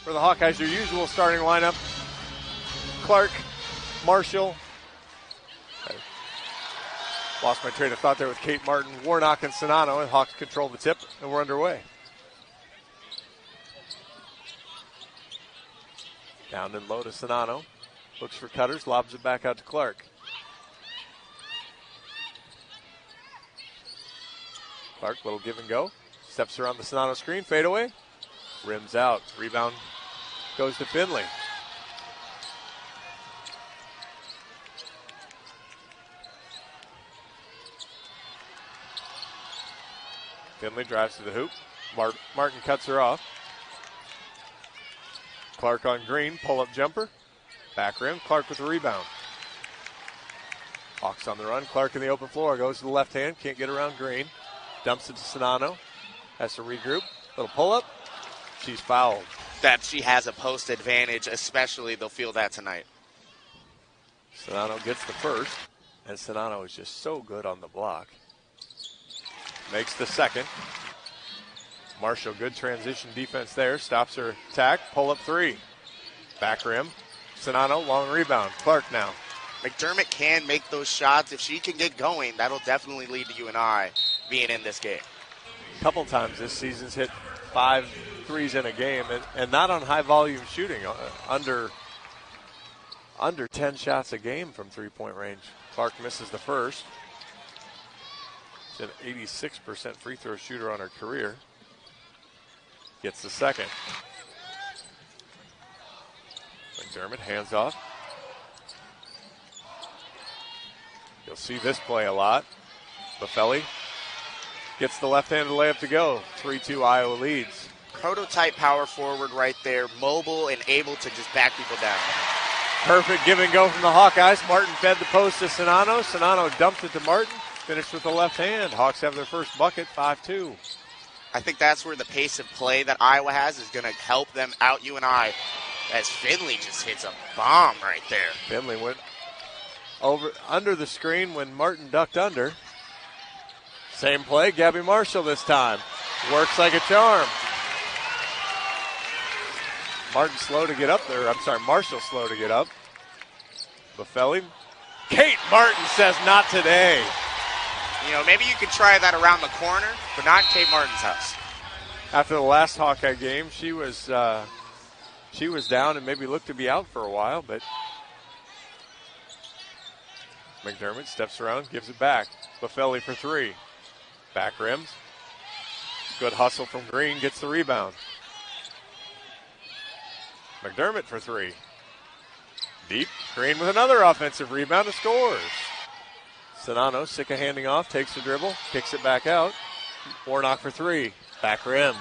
for the Hawkeyes, their usual starting lineup. Clark, Marshall. Lost my train of thought there with Kate Martin, Warnock, and Czinano, and Hawks control the tip, and we're underway. Down and low to Czinano. Looks for cutters, lobs it back out to Clark. Clark, little give and go. Steps around the Czinano screen, fade away. Rims out. Rebound goes to Finley. Finley drives to the hoop. Martin cuts her off. Clark on Green, pull-up jumper. Back rim, Clark with the rebound. Hawks on the run, Clark in the open floor, goes to the left hand, can't get around Green. Dumps it to Czinano, has to regroup. Little pull-up, she's fouled. That she has a post advantage, especially they'll feel that tonight. Czinano gets the first, and Czinano is just so good on the block. Makes the second. Marshall, good transition defense there. Stops her attack. Pull up three. Back rim. Czinano, long rebound. Clark now. McDermott can make those shots. If she can get going, that'll definitely lead to you and I being in this game. A couple times this season's hit 5 threes in a game, and not on high volume shooting. Under 10 shots a game from three-point range. Clark misses the first. She's an 86% free throw shooter on her career. Gets the second. McDermott hands off. You'll see this play a lot. Buffelli gets the left-handed layup to go. 3-2 Iowa leads. Prototype power forward right there, mobile and able to just back people down. Perfect give and go from the Hawkeyes. Martin fed the post to Czinano. Czinano dumped it to Martin. Finished with the left hand. Hawks have their first bucket, 5-2. I think that's where the pace of play that Iowa has is going to help them out, you and I, as Finley just hits a bomb right there. Finley went under the screen when Martin ducked under. Same play, Gabbie Marshall this time. Works like a charm. Martin slow to get up there. I'm sorry, Marshall slow to get up. Buffelli. Kate Martin says not today. You know, maybe you could try that around the corner, but not in Kate Martin's house. After the last Hawkeye game, she was down and maybe looked to be out for a while, but McDermott steps around, gives it back. Buffelli for three. Back rims. Good hustle from Green, gets the rebound. McDermott for three. Deep. Green with another offensive rebound and scores. Czinano, sick of handing off, takes the dribble, kicks it back out. Warnock for three. Back rim.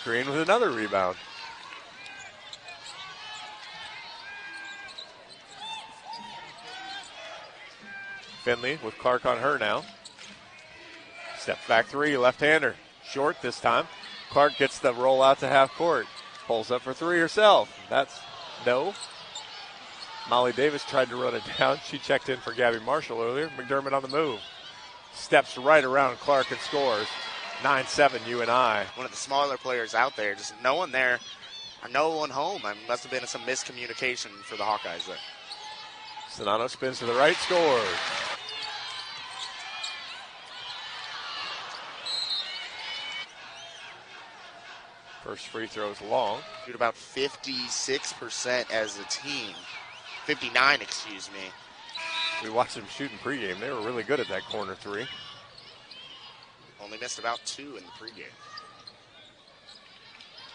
Green with another rebound. Finley with Clark on her now. Step back three, left-hander. Short this time. Clark gets the roll out to half court. Pulls up for three herself. That's no. Molly Davis tried to run it down. She checked in for Gabbie Marshall earlier. McDermott on the move. Steps right around Clark and scores. 9-7 UNI. One of the smaller players out there. Just no one there. No one home. I must have been some miscommunication for the Hawkeyes there. Czinano spins to the right, scores. First free throw is long. Shoot about 56% as a team. 59, excuse me. We watched them shoot in pregame. They were really good at that corner three. Only missed about 2 in the pregame.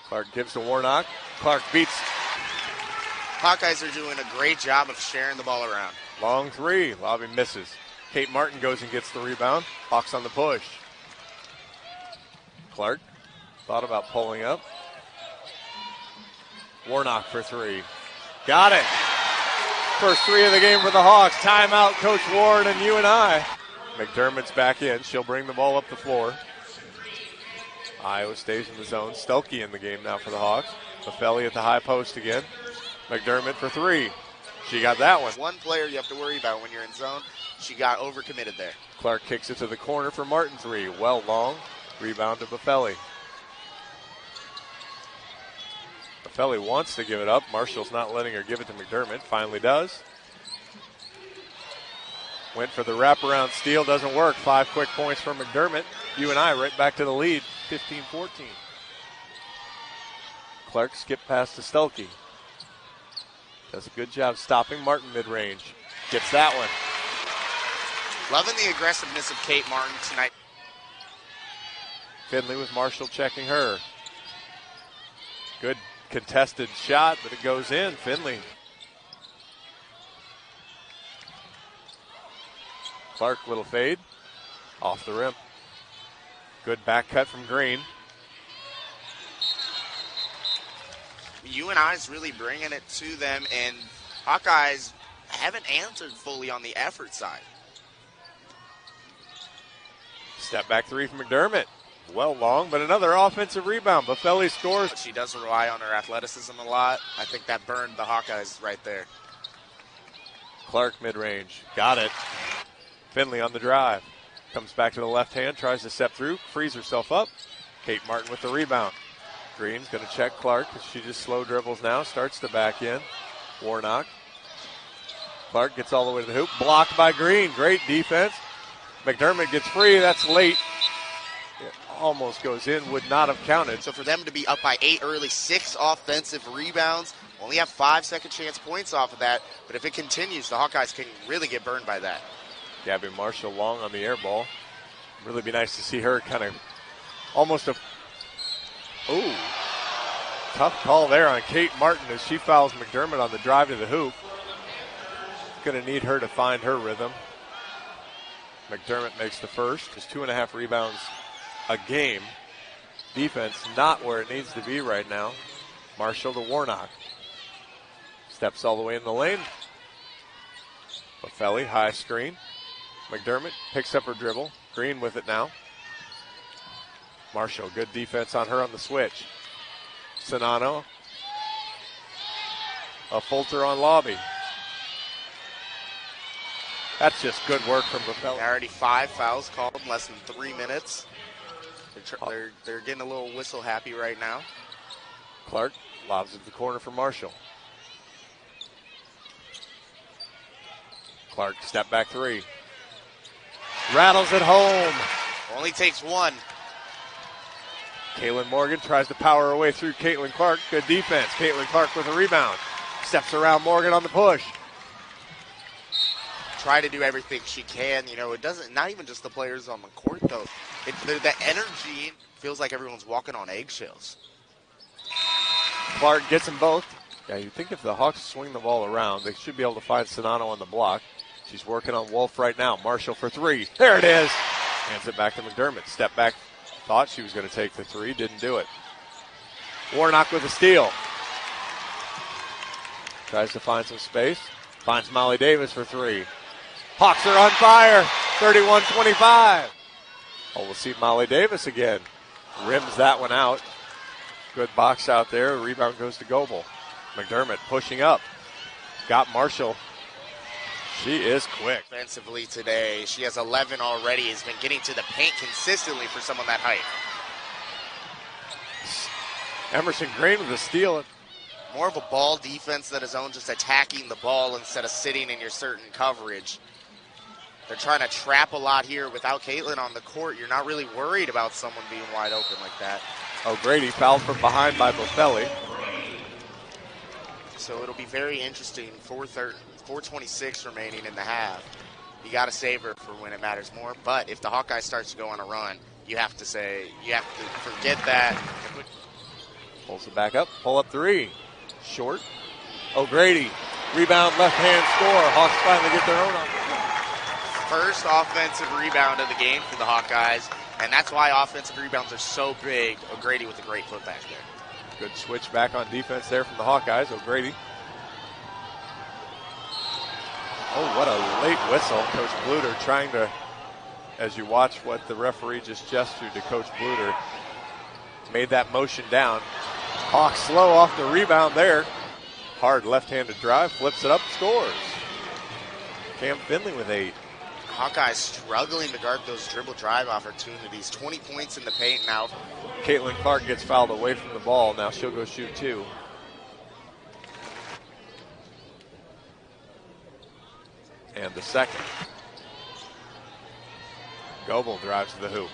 Clark gives to Warnock. Clark beats. Hawkeyes are doing a great job of sharing the ball around. Long three. Lobby misses. Kate Martin goes and gets the rebound. Hawks on the push. Clark thought about pulling up. Warnock for three. Got it. First three of the game for the Hawks. Timeout, Coach Ward and UNI. McDermott's back in. She'll bring the ball up the floor. Iowa stays in the zone. Stuelke in the game now for the Hawks. Buffelli at the high post again. McDermott for three. She got that one. One player you have to worry about when you're in zone. She got overcommitted there. Clark kicks it to the corner for Martin three. Well long. Rebound to Buffelli. Buffelli wants to give it up. Marshall's not letting her give it to McDermott. Finally does. Went for the wraparound steal. Doesn't work. 5 quick points for McDermott. UNI right back to the lead. 15-14. Clark skipped past to Stuelke. Does a good job stopping Martin mid-range. Gets that one. Loving the aggressiveness of Kate Martin tonight. Finley with Marshall checking her. Good contested shot, but it goes in. Finley. Clark, little fade. Off the rim. Good back cut from Green. UNI's really bringing it to them, and Hawkeyes haven't answered fully on the effort side. Step back 3 from McDermott. Well long, but another offensive rebound. Buffelli scores. She does rely on her athleticism a lot. I think that burned the Hawkeyes right there. Clark mid-range. Got it. Finley on the drive. Comes back to the left hand, tries to step through, frees herself up. Kate Martin with the rebound. Green's going to check Clark. She just slow dribbles now, starts to back in. Warnock. Clark gets all the way to the hoop. Blocked by Green. Great defense. McDermott gets free. That's late. It almost goes in. Would not have counted. So for them to be up by 8 early, 6 offensive rebounds, only have 5 second chance points off of that. But if it continues, the Hawkeyes can really get burned by that. Gabbie Marshall long on the air ball. Really be nice to see her kind of almost a... Ooh. Tough call there on Kate Martin as she fouls McDermott on the drive to the hoop. Going to need her to find her rhythm. McDermott makes the first. His 2.5 rebounds a game. Defense not where it needs to be right now. Marshall to Warnock. Steps all the way in the lane. Buffelli, high screen. McDermott picks up her dribble. Green with it now. Marshall, good defense on her on the switch. Czinano. Affolter on lobby. That's just good work from Buffelli. Already 5 fouls called in less than 3 minutes. They're getting a little whistle happy right now. Clark lobs it to the corner for Marshall. Clark, step back 3. Rattles it home. Only takes 1. Caitlin Morgan tries to power her way through Caitlin Clark. Good defense. Caitlin Clark with a rebound. Steps around Morgan on the push. Try to do everything she can. You know, it doesn't, not even just the players on the court, though. The energy feels like everyone's walking on eggshells. Clark gets them both. Yeah, you'd think if the Hawks swing the ball around, they should be able to find Czinano on the block. She's working on Wolf right now. Marshall for 3. There it is. Hands it back to McDermott. Step back. Thought she was going to take the 3. Didn't do it. Warnock with a steal. Tries to find some space. Finds Molly Davis for 3. Hawks are on fire. 31-25. Oh, we'll see Molly Davis again. Rims that one out. Good box out there. Rebound goes to Goebel. McDermott pushing up. Got Marshall. She is quick. Offensively today, she has 11 already. Has been getting to the paint consistently for someone that height. Emerson Green with a steal. More of a ball defense than his own, just attacking the ball instead of sitting in your certain coverage. They're trying to trap a lot here. Without Caitlin on the court, you're not really worried about someone being wide open like that. O'Grady fouled from behind by Buffelli. So it'll be very interesting. 4:26 remaining in the half. You got to save her for when it matters more. But if the Hawkeye starts to go on a run, you have to forget that. Pulls it back up. Pull up 3. Short. O'Grady. Rebound, left hand score. Hawks finally get their own offense. First offensive rebound of the game for the Hawkeyes. And that's why offensive rebounds are so big. O'Grady with a great putback there. Good switch back on defense there from the Hawkeyes. O'Grady. Oh, what a late whistle. Coach Bluter trying to, as you watch what the referee just gestured to Coach Bluter, made that motion down. Hawks slow off the rebound there. Hard left-handed drive, flips it up, scores. Cam Finley with 8. Hawkeyes struggling to guard those dribble drive opportunities. 20 points in the paint now. Caitlin Clark gets fouled away from the ball. Now she'll go shoot 2. And the second. Goebel drives to the hoop.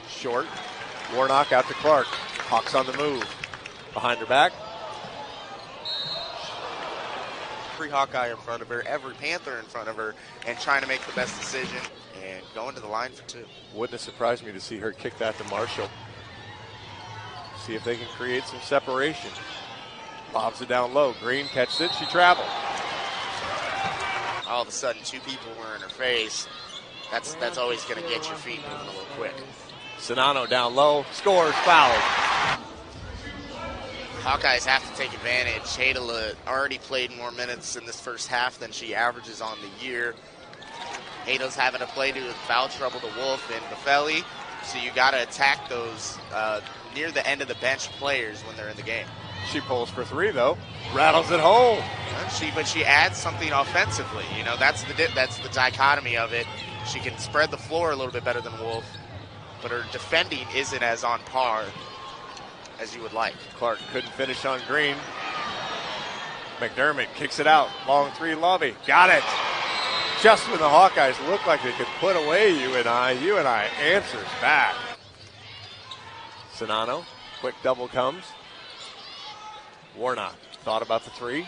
Short. Warnock out to Clark. Hawks on the move. Behind her back. Every Hawkeye in front of her, every Panther in front of her, and trying to make the best decision and going to the line for two. Wouldn't have surprised me to see her kick that to Marshall. See if they can create some separation. Lobs it down low. Green catches it. She traveled. All of a sudden, two people were in her face. That's always going to get your feet moving a little quick. Czinano down low. Scores. Fouled. Hawkeyes have to take advantage. Hadela already played more minutes in this first half than she averages on the year. Hadela's having to play to foul trouble to Wolf and Buffelli, so you got to attack those near the end of the bench players when they're in the game. She pulls for three, though. Rattles it home. But she adds something offensively. You know, that's the dichotomy of it. She can spread the floor a little bit better than Wolf, but her defending isn't as on par as you would like. Clark couldn't finish on Green. McDermott kicks it out. Long three, Lovey. Got it. Just when the Hawkeyes look like they could put away UNI answers back. Czinano, quick double comes. Warnock thought about the three.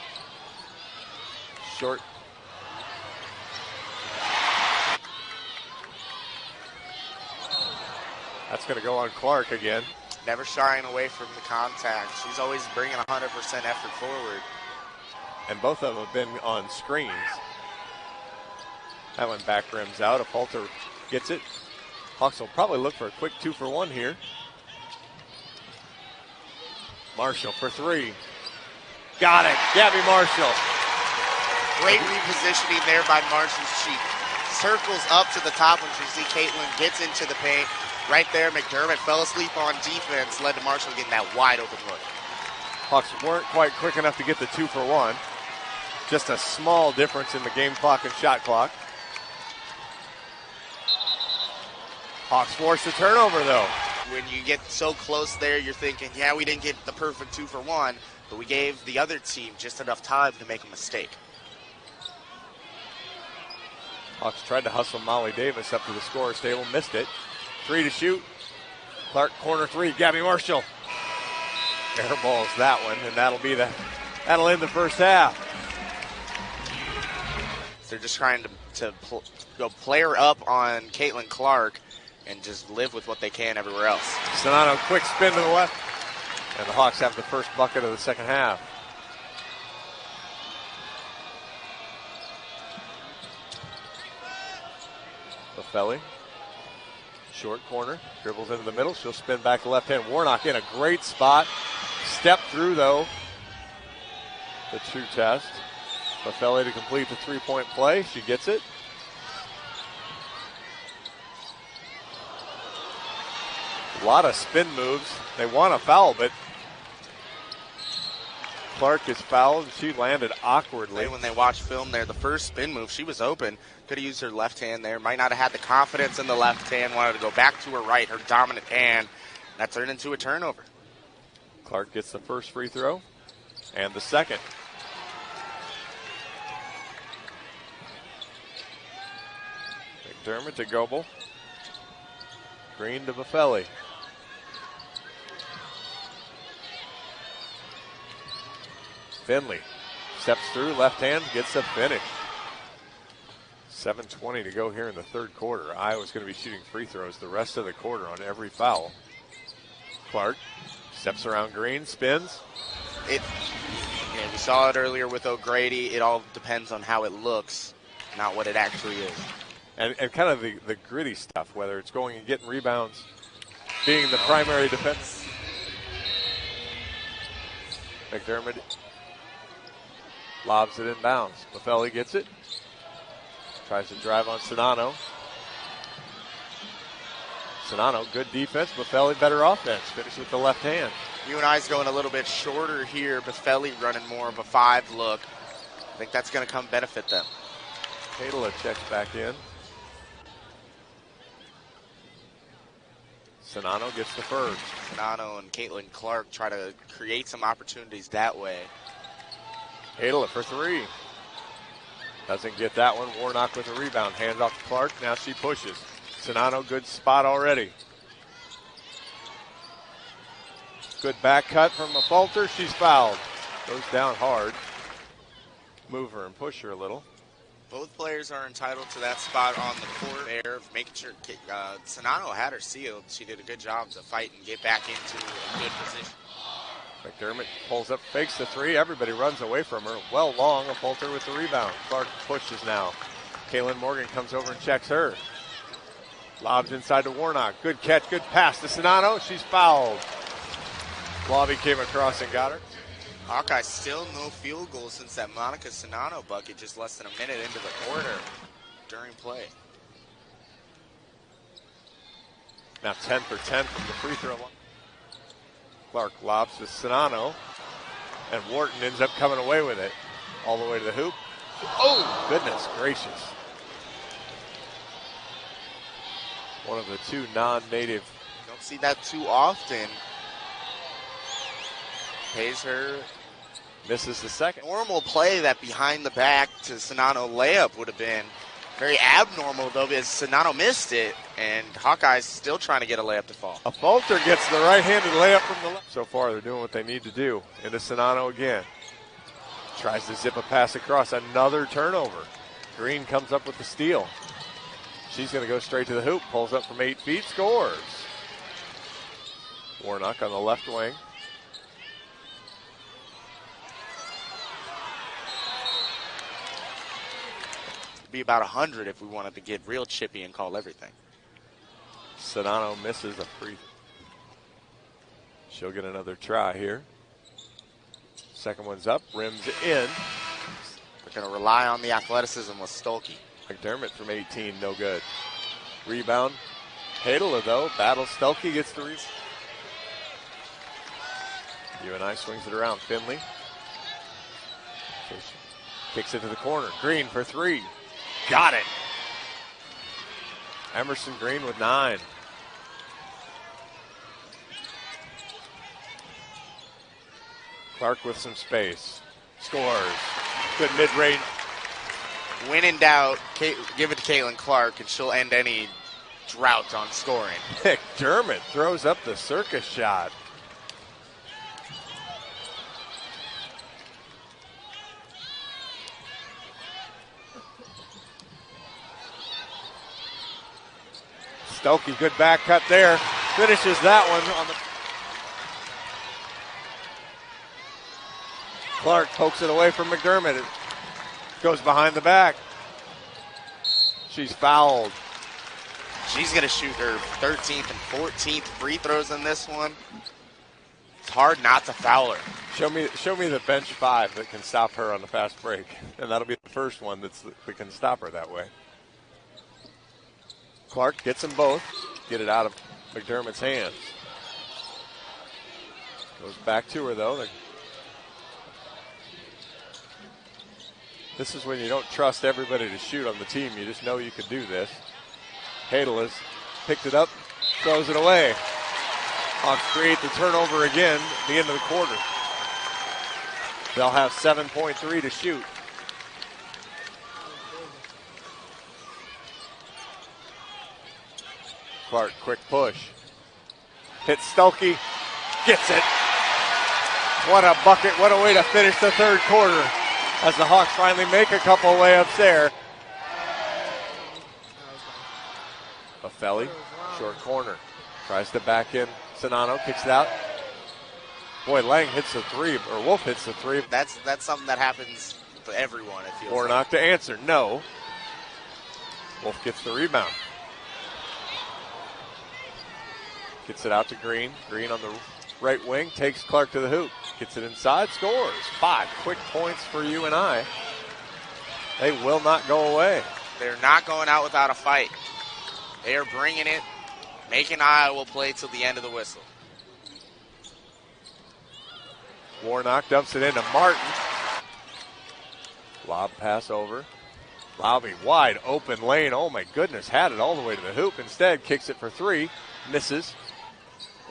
Short. That's going to go on Clark again. Never shying away from the contact. She's always bringing 100% effort forward. And both of them have been on screens. That one back rims out. Affolter gets it. Hawks will probably look for a quick 2-for-1 here. Marshall for three. Got it. Gabbie Marshall. Great repositioning there by Marshall. She circles up to the top when she sees Caitlin, gets into the paint. Right there, McDermott fell asleep on defense, led to Marshall getting that wide open look. Hawks weren't quite quick enough to get the 2-for-1. Just a small difference in the game clock and shot clock. Hawks force the turnover, though. When you get so close there, you're thinking, yeah, we didn't get the perfect 2-for-1, but we gave the other team just enough time to make a mistake. Hawks tried to hustle Molly Davis up to the scorer's table, missed it. Three to shoot. Clark corner three. Gabbie Marshall airballs that one, and that'll end the first half. They're just trying to go player up on Caitlin Clark and just live with what they can everywhere else. Czinano, quick spin to the left, and the Hawks have the first bucket of the second half. Buffelli. Short corner, dribbles into the middle. She'll spin back to left hand. Warnock in a great spot. Step through, though, the true test. Buffelli to complete the three-point play. She gets it. A lot of spin moves. They want a foul, but Clark is fouled. She landed awkwardly. When they watch film there, the first spin move, she was open. Could have used her left hand there. Might not have had the confidence in the left hand. Wanted to go back to her right, her dominant hand. That turned into a turnover. Clark gets the first free throw and the second. McDermott to Goebel. Green to Buffelli. Finley steps through, left hand, gets the finish. 7:20 to go here in the third quarter. Iowa's going to be shooting free throws the rest of the quarter on every foul. Clark steps around Green, spins. We saw it earlier with O'Grady. It all depends on how it looks, not what it actually is. And kind of the gritty stuff, whether it's going and getting rebounds, being the primary defense. McDermott lobs it inbounds. Buffelli gets it. Tries to drive on Czinano. Czinano, good defense. Buffelli, better offense. Finish with the left hand. UNI's going a little bit shorter here. Buffelli running more of a 5 look. I think that's going to come benefit them. Hadela checks back in. Czinano gets the first. Czinano and Caitlin Clark try to create some opportunities that way. Hadela for three. Doesn't get that one. Warnock with a rebound. Hands off to Clark. Now she pushes. Czinano, good spot already. Good back cut from Affolter. She's fouled. Goes down hard. Move her and push her a little. Both players are entitled to that spot on the court there, making sure Czinano had her sealed. She did a good job to fight and get back into a good position. McDermott pulls up, fakes the three. Everybody runs away from her. Well long, Affolter with the rebound. Clark pushes now. Kaylin Morgan comes over and checks her. Lobs inside to Warnock. Good catch, good pass to Czinano. She's fouled. Lobby came across and got her. Hawkeyes still no field goal since that Monika Czinano bucket just less than a minute into the quarter during play. Now 10 for 10 from the free throw line. Clark lobs to Czinano, and Wharton ends up coming away with it. All the way to the hoop. Oh, goodness gracious. One of the two non-native. Don't see that too often. Pays her. Misses the second. Normal play that behind the back to Czinano layup would have been very abnormal, though, because Czinano missed it, and Hawkeyes still trying to get a layup to fall. Affolter gets the right-handed layup from the left. So far, they're doing what they need to do. Into Czinano again. Tries to zip a pass across. Another turnover. Green comes up with the steal. She's going to go straight to the hoop. Pulls up from 8 feet. Scores. Warnock on the left wing. Be about 100 if we wanted to get real chippy and call everything. Czinano misses a free. She'll get another try here. Second one's up, rims in. We're going to rely on the athleticism with Stuelke. McDermott from 18, no good. Rebound. Hadela, though, battles Stuelke, gets the rebound. UNI swings it around. Finley kicks it to the corner. Green for three. Got it. Emerson Green with 9. Clark with some space. Scores. Good mid-range. When in doubt, give it to Caitlin Clark, and she'll end any drought on scoring. McDermott throws up the circus shot. Stuelke, good back cut there. Finishes that one on the. Clark pokes it away from McDermott. It goes behind the back. She's fouled. She's going to shoot her 13th and 14th free throws in this one. It's hard not to foul her. Show me the bench 5 that can stop her on the fast break, and that'll be the first one that can stop her that way. Clark gets them both. Get it out of McDermott's hands. Goes back to her, though. This is when you don't trust everybody to shoot on the team. You just know you could do this. Hadela's picked it up, throws it away. Hawks create the turnover again at the end of the quarter. They'll have 7.3 to shoot. Clark, quick push. Hits Stuelke, gets it. What a bucket, what a way to finish the third quarter as the Hawks finally make a couple layups there. Affelli, short corner, tries to back in. Czinano kicks it out. Boy, Lang hits the three, or Wolf hits the three. That's something that happens to everyone, it feels like. Warnock to answer, no. Wolf gets the rebound. Gets it out to Green. Green on the right wing, takes Clark to the hoop. Gets it inside, scores. 5 quick points for UNI. They will not go away. They're not going out without a fight. They are bringing it, making Iowa play till the end of the whistle. Warnock dumps it into Martin. Lob pass over. Lobby wide open lane. Oh my goodness, had it all the way to the hoop. Instead, kicks it for 3. Misses.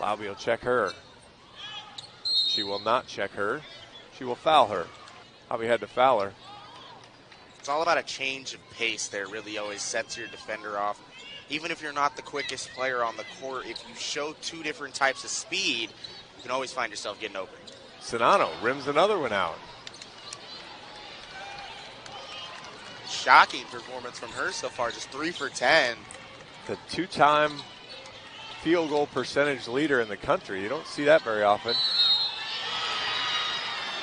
Lobby will check her. She will not check her. She will foul her. Lobby had to foul her. It's all about a change of pace there. Really always sets your defender off. Even if you're not the quickest player on the court, if you show two different types of speed, you can always find yourself getting open. Czinano rims another one out. Shocking performance from her so far, just 3 for 10. The two-time field goal percentage leader in the country. You don't see that very often.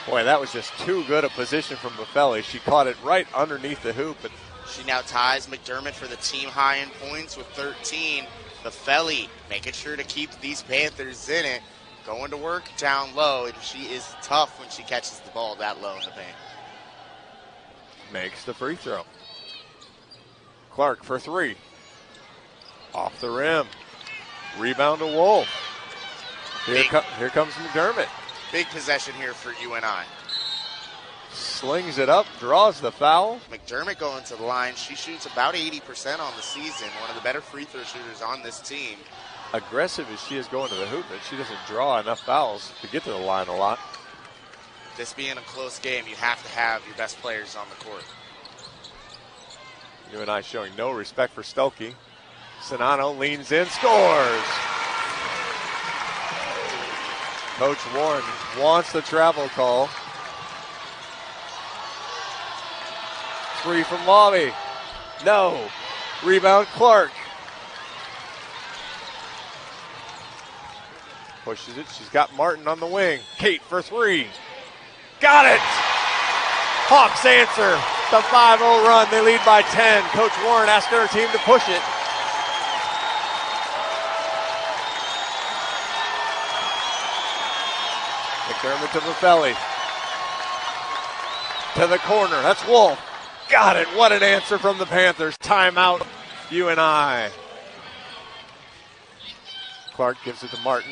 Boy, that was just too good a position from Buffelli. She caught it right underneath the hoop. And she now ties McDermott for the team high in points with 13. Buffelli making sure to keep these Panthers in it. Going to work down low, and she is tough when she catches the ball that low in the paint. Makes the free throw. Clark for 3. Off the rim. Rebound to Wolf. Here comes McDermott. Big possession here for UNI. Slings it up, draws the foul. McDermott going to the line. She shoots about 80% on the season. One of the better free throw shooters on this team. Aggressive as she is going to the hoop, but she doesn't draw enough fouls to get to the line a lot. This being a close game, you have to have your best players on the court. UNI showing no respect for Stuelke. Czinano leans in, scores! Coach Warren wants the travel call. 3 from Lobby. No. Rebound Clark. Pushes it. She's got Martin on the wing. Kate for 3. Got it! Hawks answer the 5-0 run. They lead by 10. Coach Warren asking her team to push it. McDermott to Buffelli. To the corner. That's Wolf. Got it. What an answer from the Panthers. Timeout, UNI. Clark gives it to Martin.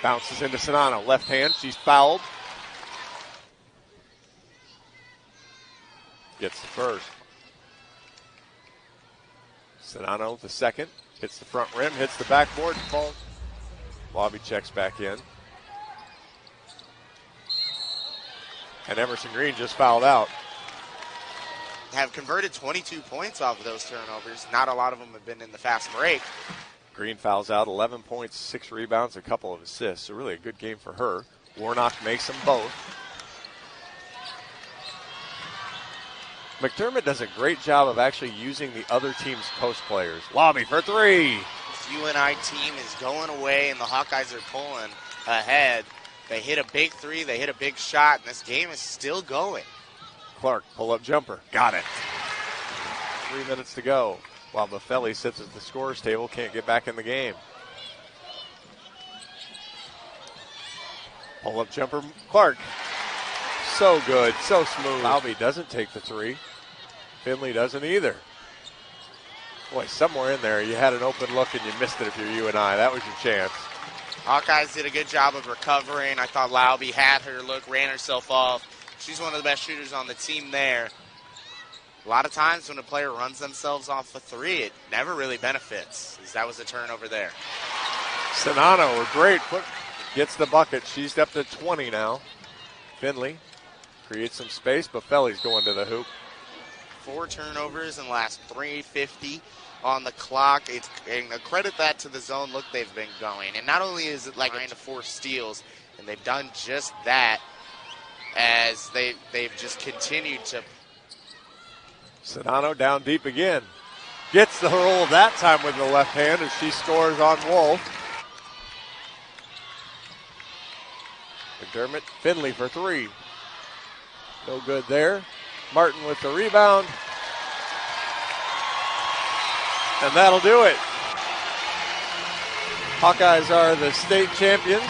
Bounces into Czinano. Left hand. She's fouled. Gets the first. Czinano the second. Hits the front rim. Hits the backboard. Falls. Lobby checks back in. And Emerson Green just fouled out. Have converted 22 points off of those turnovers. Not a lot of them have been in the fast break. Green fouls out, 11 points, 6 rebounds, a couple of assists. So really a good game for her. Warnock makes them both. McDermott does a great job of actually using the other team's post players. Lobby for 3. This UNI team is going away, and the Hawkeyes are pulling ahead. They hit a big 3, they hit a big shot, and this game is still going. Clark, pull-up jumper. Got it. 3 minutes to go. While Buffelli sits at the scorer's table, can't get back in the game. Pull-up jumper, Clark. So good, so smooth. Albee doesn't take the 3. Finley doesn't either. Boy, somewhere in there you had an open look and you missed it if you're UNI. That was your chance. Hawkeyes did a good job of recovering. I thought Laube had her look, ran herself off. She's one of the best shooters on the team there. A lot of times when a player runs themselves off a 3, it never really benefits, as that was a turnover there. Czinano, a great foot, gets the bucket. She's up to 20 now. Finley creates some space, but Buffelli's going to the hoop. 4 turnovers in the last 3:50 on the clock. And credit that to the zone look they've been going. And not only is it like trying to force steals, and they've done just that, as they've just continued to. Czinano down deep again. Gets the roll that time with the left hand as she scores on Wolf. McDermott, Finley for 3. No good there. Martin with the rebound. And that'll do it. Hawkeyes are the state champions.